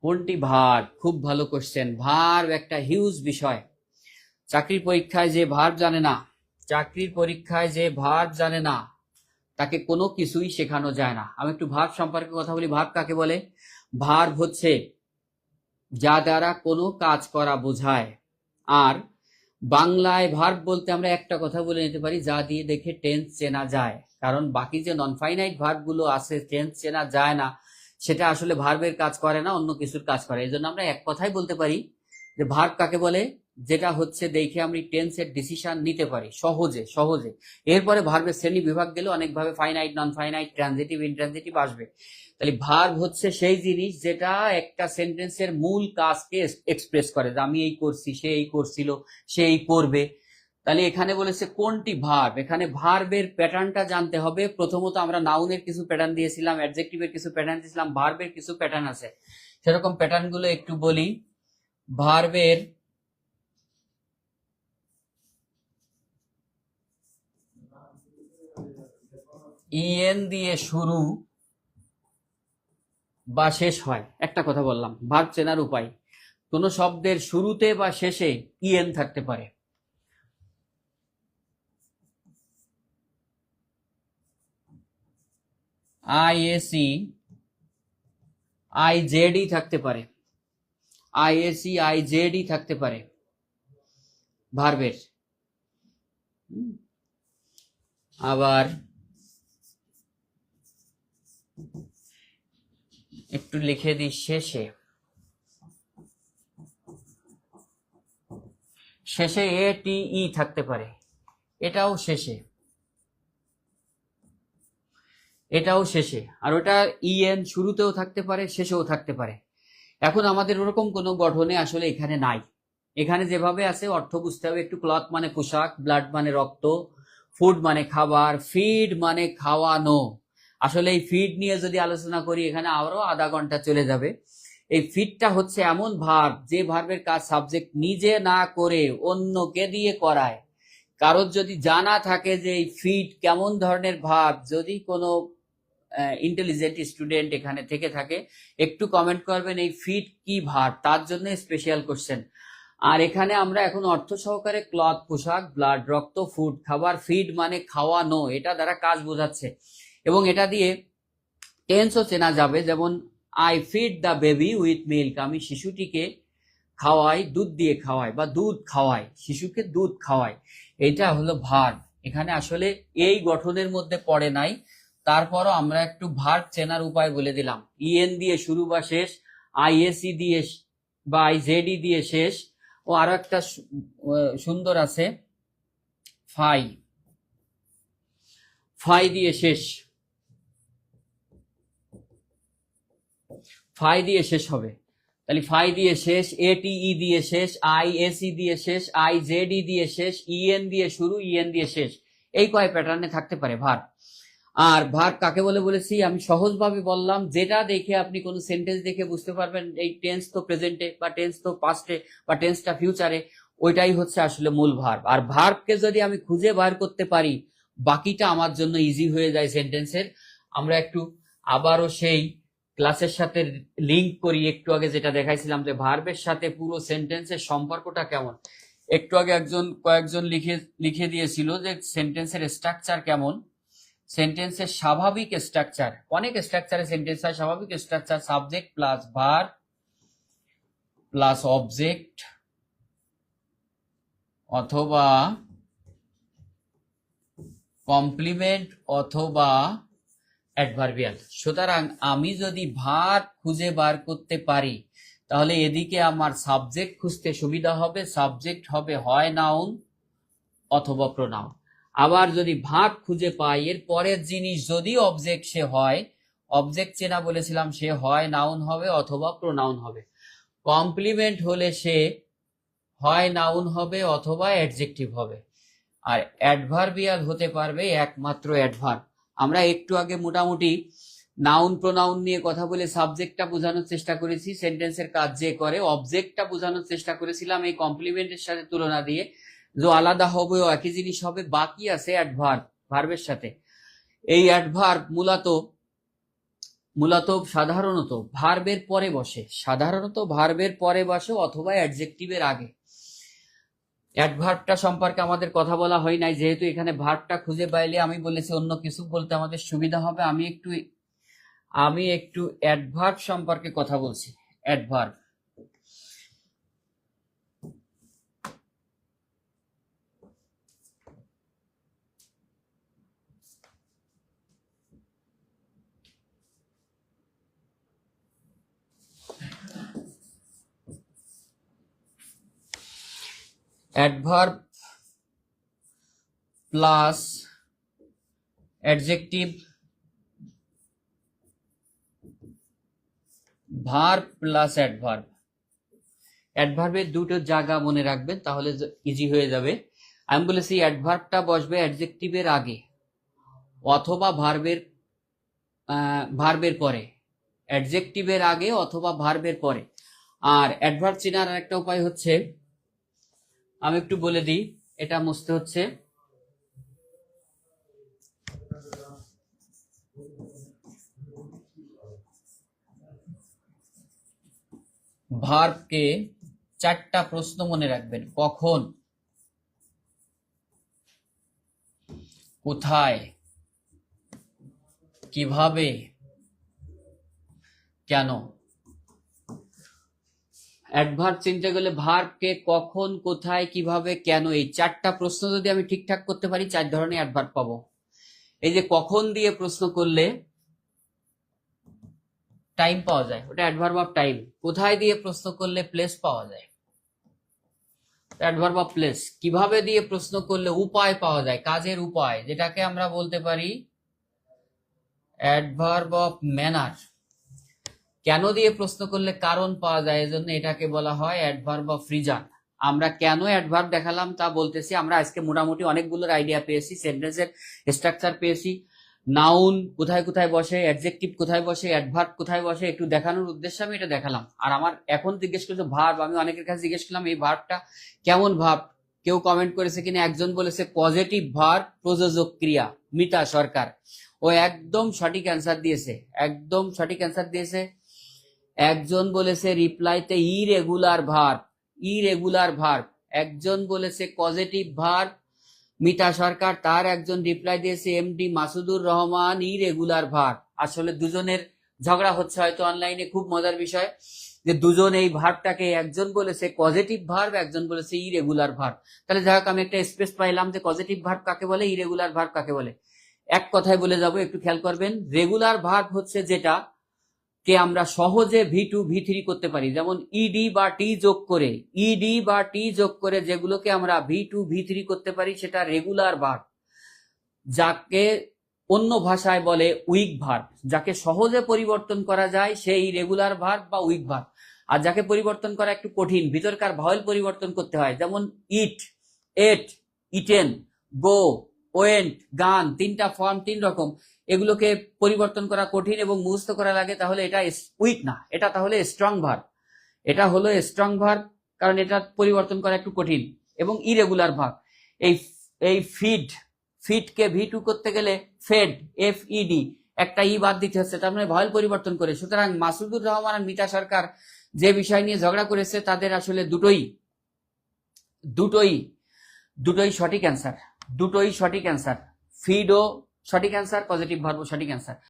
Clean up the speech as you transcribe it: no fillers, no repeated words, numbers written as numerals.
কোনটি ভার্ব? খুব ভালো কোশ্চেন। ভার্ব একটা হিউজ বিষয়। চাকরির পরীক্ষায় যে ভার্ব জানে না তাকে কোনো কিছুই শেখানো যায় না। আমি একটু ভার্ব সম্পর্কে কথা বলি। ভার্ব কাকে বলে? ভার্ব হচ্ছে যা দ্বারা কোনো কাজ করা বোঝায়। আর বাংলায় ভার্ব বলতে আমরা একটা কথা বলে নিতে পারি, যা দিয়ে দেখে টেন্স চেনা যায়। কারণ বাকি যে নন ফাইনাইট ভার্ব গুলো আছে টেন্স চেনা যায় না, সেটা আসলে ভার্বের কাজ করে না, অন্য কিছুর কাজ করে। এই জন্য আমরা এক কথাই বলতে পারি যে ভার্ব কাকে বলে, যেটা হচ্ছে দেখে আমি টেন্সের ডিসিশন নিতে পারি সহজে। এরপরে ভার্বের শ্রেণী বিভাগ গেলে অনেকভাবে finite, non finite, transitive, intransitive আসবে। তাহলে ভার্ব হচ্ছে সেই জিনিস যেটা একটা সেন্টেন্সের মূল কাজকে এক্সপ্রেস করে, যে আমি এই করছি, সে এই করছিল, সে এই করবে। তাহলে এখানে বলেছে কোনটি ভার্ব। এখানে ভার্বের প্যাটার্নটা জানতে হবে। প্রথমত আমরা নাউনের কিছু প্যাটার্ন দিয়েছিলাম, অ্যাডজেক্টিভের কিছু প্যাটার্ন দিয়েছিলাম, ভার্বের কিছু প্যাটার্ন আছে। সেরকম প্যাটার্ন গুলো একটু বলি। ভার্বের ইএন দিয়ে শুরু বা শেষ হয়। একটা কথা বললাম, ভার্ব চেনার উপায়, কোন শব্দের শুরুতে বা শেষে ইএন থাকতে পারে। আইএসি আইজেডি থাকতে পারে, আইএসি আইজেডি থাকতে পারে ভার্বের। আবার একটু লিখে দিই, শেষে এটিই থাকতে পারে, এটাও শেষে, আর ওটা ইএন শুরুতেও থাকতে পারে, শেষেও থাকতে পারে। এখন আমাদের ওরকম কোনো গঠনে আসলে এখানে নাই। এখানে যেভাবে আছে অর্থ বুঝতে হবে একটু। ক্লথ মানে পোশাক, ব্লাড মানে রক্ত, ফুড মানে খাবার, ফিড মানে খাওয়ানো। আসলে এই ফিড নিয়ে যদি আলোচনা করি এখানে আরো আধা ঘন্টা চলে যাবে। এই ফিডটা হচ্ছে এমন ভার্ব যে ভার্বের কাজ সাবজেক্ট নিজে না করে অন্যকে দিয়ে করায়। কারোর যদি জানা থাকে যে এই ফিড কেমন ধরনের ভার্ব, যদি কোনো ইন্টেলিজেন্ট স্টুডেন্ট এখানে থেকে থাকে একটু কমেন্ট করবেন এই ফিড কি ভার্ব, তার জন্য স্পেশাল কোশ্চেন। আর এখানে আমরা এখন অর্থ সহকারে ক্লথ পোশাক, ব্লাড রক্ত, ফুড খাবার, ফিড মানে খাওয়ানো, এটা দ্বারা কাজ বোঝাচ্ছে। এবং এটা দিয়ে টেন্সও চেনা যাবে, যেমন I feed the baby with milk, আমি শিশুটিকে খাওয়াই, দুধ দিয়ে খাওয়াই বা দুধ খাওয়াই, শিশুকে দুধ খাওয়াই। এটা হলো ভার্ব। এখানে আসলে এই গঠনের মধ্যে পড়ে নাই, তারপরও আমরা একটু ভার্ব চেনার উপায় বলে দিলাম। ইএন দিয়ে শুরু বা শেষ, আইএসি দিয়ে বা আইজেডি দিয়ে শেষ, ও আরো একটা সুন্দর আছে, ফাই দিয়ে শেষ, ফাই দিয়ে শেষ হবে। তাহলে ফাই দিয়ে শেষ, এটিই দিয়ে শেষ, আইএসি দিয়ে শেষ, আইজেডি দিয়ে শেষ, ইএন দিয়ে শুরু, ইএন দিয়ে শেষ। এই কয় প্যাটার্নে থাকতে পারে ভার্ব। আর ভার্ব কাকে বলে বলেছি আমি সহজভাবে বললাম, যেটা দেখে আপনি কোনো সেন্টেন্স দেখে বুঝতে পারবেন এই টেন্স তো প্রেজেন্টে, বা টেন্স তো পাস্টে, বা টেন্সটা ফিউচারে, ওইটাই হচ্ছে আসলে মূল ভার্ব। আর ভার্বকে যদি আমি খুঁজে বার করতে পারি, বাকিটা আমার জন্য ইজি হয়ে যায় সেন্টেন্সের। আমরা একটু আবারও সেই ক্লাসের সাথে লিঙ্ক করি। একটু আগে যেটা দেখাইছিলাম যে ভার্বের সাথে পুরো সেন্টেন্সের সম্পর্কটা কেমন। একটু আগে কয়েকজন লিখে দিয়েছিল যে সেন্টেন্সের স্ট্রাকচার কেমন। সেন্টেন্সের স্বাভাবিক স্ট্রাকচার, অনেক স্ট্রাকচারে সেন্টেন্স হয়। স্বাভাবিক structure subject plus verb plus object অথবা কমপ্লিমেন্ট অথবা অ্যাডভার্বিয়াল। সুতরাং আমি যদি ভার্ব খুঁজে বার করতে পারি তাহলে এদিকে আমার সাবজেক্ট খুঁজতে সুবিধা হবে। সাবজেক্ট হবে হয় নাউন অথবা প্রোনাউন। আবার যদি ভার্ব খুঁজে পাই, এর পরের জিনিস যদি অবজেক্ট সে হয়, অবজেক্ট চেনা বলেছিলাম, সে হয় নাউন হবে অথবা প্রোনাউন হবে। কমপ্লিমেন্ট হলে সে হয় নাউন হবে অথবা অ্যাডজেক্টিভ হবে। আর অ্যাডভার্বিয়াল হতে পারবে একমাত্র অ্যাডভার্ব। আমরা একটু আগে মোটামুটি নাউন প্রোনাউন নিয়ে কথা বলে সাবজেক্টটা বোঝানোর চেষ্টা করেছি, সেন্টেন্সের কাজ যে করে। অবজেক্টটা বোঝানোর চেষ্টা করেছিলাম এই কমপ্লিমেন্টের সাথে তুলনা দিয়ে, যে আলাদা হবে ও একই জিনিস হবে। বাকি আছে অ্যাডভার্ব ভার্বের সাথে। এই অ্যাডভার্ব মূলত মূলত সাধারণত ভার্বের পরে বসে, সাধারণত ভার্বের পরে বসে অথবা অ্যাডজেক্টিভের আগে। অ্যাডভার্বটা সম্পর্কে আমাদের কথা বলা হয় নাই, যেহেতু এখানে ভার্বটা খুঁজে পাইলে আমি বলেছি অন্য কিছু বলতে আমাদের সুবিধা হবে। আমি একটু অ্যাডভার্ব সম্পর্কে কথা বলছি। Adverb, adverb plus adjective, verb plus adverb. অ্যাডভার্বের দুটো জায়গা মনে রাখবেন, তাহলে ইজি হয়ে যাবে। আমি বলেছি অ্যাডভার্বটা বসবে অ্যাডজেক্টিভের আগে অথবা ভার্বের পরে, অ্যাডজেক্টিভের আগে অথবা ভার্বের পরে। আর অ্যাডভার্ব চেনার একটা উপায় হচ্ছে, আমি একটু বলে দিই, এটা মুছতে হচ্ছে। ভার্বকে 4টা প্রশ্ন মনে রাখবেন: কখন, কোথায়, কিভাবে, কেন। অ্যাডভার্ব চিনতে গেলে ভার্বকে কখন, কোথায়, কিভাবে, কেন, এই 4টা প্রশ্ন যদি আমি ঠিকঠাক করতে পারি 4 ধরনের অ্যাডভার্ব পাবো। এই যে কখন দিয়ে প্রশ্ন করলে টাইম পাওয়া যায়, ওটা অ্যাডভার্ব অফ টাইম। কোথায় দিয়ে প্রশ্ন করলে প্লেস পাওয়া যায়, অ্যাডভার্ব অফ প্লেস। কিভাবে দিয়ে প্রশ্ন করলে উপায় পাওয়া যায়, কাজের উপায়, যেটাকে আমরা বলতে পারি অ্যাডভার্ব অফ ম্যানার। কেন দিয়ে প্রশ্ন করলে কারণ পাওয়া যায়, এজন্য এটাকে বলা হয় অ্যাডভার্ব অফ রিজন। আমরা কেন অ্যাডভার্ব দেখালাম তা বলতেছি। আমরা আজকে মোটামুটি অনেকগুলোর আইডিয়া পেয়েছি, সেন্টেন্সের স্ট্রাকচার পেয়েছি, নাউন কোথায় কোথায় বসে, অ্যাডজেক্টিভ কোথায় বসে, অ্যাডভার্ব কোথায় বসে, একটু দেখানোর উদ্দেশ্যে আমি এটা দেখালাম। আর আমার এখন জিজ্ঞেস করছে ভার্ব, আমি অনেকের কাছে জিজ্ঞেস করলাম এই ভার্বটা কেমন ভার্ব। কেউ কমেন্ট করেছে কিনা, একজন বলেছে পজিটিভ ভার্ব প্রযোজক ক্রিয়া, মিতা সরকার। ও একদম সঠিক অ্যান্সার দিয়েছে, একদম সঠিক অ্যান্সার দিয়েছে। একজন বলেছে রিপ্লাইতে ইরেগুলার ভার্ব, ইরেগুলার ভার্ব। একজন বলেছে পজিটিভ ভার্ব, মিতা সরকার। তার একজন রিপ্লাই দিয়েছে MD Masudur Rahman, irregular verb. আসলে দুজনের ঝগড়া হচ্ছে হয়তো অনলাইনে, খুব মজার বিষয় যে দুজন এই ভার্বটাকে, একজন বলেছে পজিটিভ ভার্ব, একজন বলেছে ইরেগুলার ভার্ব। তাহলে যাই হোক, আমি একটা স্পেস পাইলাম যে পজিটিভ ভার্ব কাকে বলে, ইরেগুলার ভার্ব কাকে বলে। এক কথায় বলে যাব, একটু খেয়াল করবেন। রেগুলার ভার্ব হচ্ছে যেটা কে আমরা সহজে V2 V3 করতে পারি, যেমন ইডি বা টি যোগ করে, ইডি বা টি যোগ করে যেগুলোকে আমরা V2 V3 করতে পারি, সেটা রেগুলার ভার্ব। যাকে অন্য ভাষায় বলে উইক ভার্ব, যাকে সহজে পরিবর্তন করা যায় সেই রেগুলার ভার্ব বা উইক ভার্ব। আর যাকে পরিবর্তন করা একটু কঠিন, ভিতরকার ভাওয়েল পরিবর্তন করতে হয়, যেমন ইট, এট, ইটেন, গো, ওয়েন্ট, গান, 3টা ফর্ম 3 রকম। এগুলোকে পরিবর্তন করা কঠিন এবং মুখস্থ করা লাগে, তাহলে এটা উইক না, এটা তাহলে স্ট্রং ভার্ব। এটা হলো স্ট্রং ভার্ব, কারণ এটা পরিবর্তন করা একটু কঠিন। এবং ইরেগুলার ভার্ব, এই এই ফিড, ফিডকে V2 করতে গেলে ফেড, FED, একটা ই বাদ দিতে হচ্ছে, তার মানে ভাওয়েল পরিবর্তন করে। সুতরাং মাসুদুর রহমান আর মিতা সরকার যে বিষয় নিয়ে ঝগড়া করেছে, তাদের আসলে দুটোই সঠিক অ্যান্সার, দুটোই সঠিক অ্যান্সার। ফিডও সঠিক অ্যান্সার, পজিটিভ ভার্বও সঠিক অ্যান্সার।